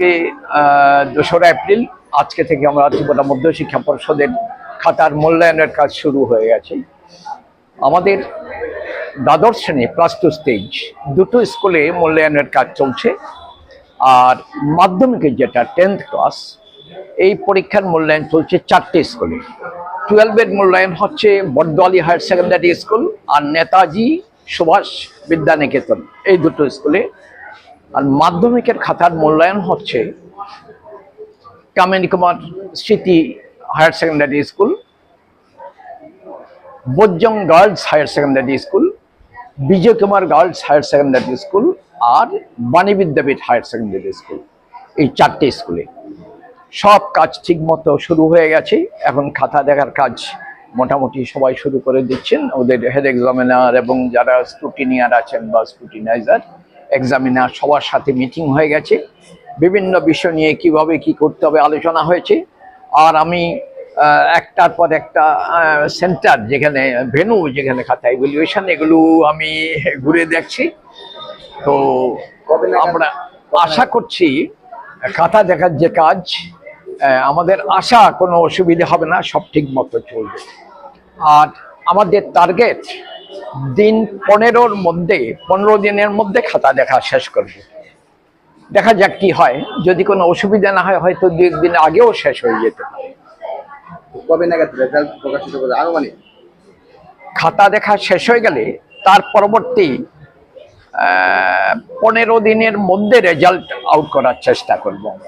আজকে 2রা এপ্রিল। আজকে থেকে আমরা ত্রিপুরা মধ্যশিক্ষা পর্ষদের খাতার মূল্যায়নের কাজ শুরু হয়ে গেছে। আমাদের দ্বাদশ শ্রেণী +2 স্টেজ দুটো স্কুলে মূল্যায়নের কাজ চলছে। আর মাধ্যমিকের যেটা 10th ক্লাস, এই পরীক্ষার মূল্যায়ন চলছে 4টে স্কুলে। 12-এর মূল্যায়ন হচ্ছে বর্দোয়ালি হায়ার সেকেন্ডারি স্কুল আর নেতাজি সুভাষ বিদ্যানিকেতন, এই দুটো স্কুলে। আর মাধ্যমিকের খাতার মূল্যায়ন হচ্ছে Kamini Kumar Smriti higher secondary school, Bajjang girls higher secondary school, Bijoy Kumar girls higher secondary school আর Bani Vidyapith higher secondary school, এই 4টে স্কুলে। সব কাজ ঠিক মতো শুরু হয়ে গেছে। এখন খাতা দেখার কাজ মোটামুটি সবাই শুরু করে দিচ্ছেন। ওদের হেড এক্সামিনার এবং যারা স্ক্রুটিনিয়ার আছেন বা স্ক্রুটিনাইজার এক্সামিনার সবার সাথে মিটিং হয়ে গেছে। বিভিন্ন বিষয় নিয়ে কিভাবে কি করতে হবে আলোচনা হয়েছে। আর আমি একটার পর একটা সেন্টার, যেখানে ভেন্যু, যেখানে খাতা ইভ্যালুয়েশন, এগুলো আমি ঘুরে দেখছি। তো আমরা আশা করছি খাতা দেখার যে কাজ, আমাদের আশা কোনো অসুবিধা হবে না, সব ঠিক মতো চলবে। আর আমাদের টার্গেট দিন 15 দিনের মধ্যে খাতা দেখা শেষ করব। দেখা যাক কি হয়। যদি কোনো অসুবিধা না হয়, হয়তো 2-1 দিন আগেও শেষ হয়ে যেতে পারে। কবে নাগাদ রেজাল্ট প্রকাশিত হবে আনুমানিক? খাতা দেখা শেষ হয়ে গেলে তার পরবর্তী 15 দিনের মধ্যে রেজাল্ট আউট করার চেষ্টা করব আমরা।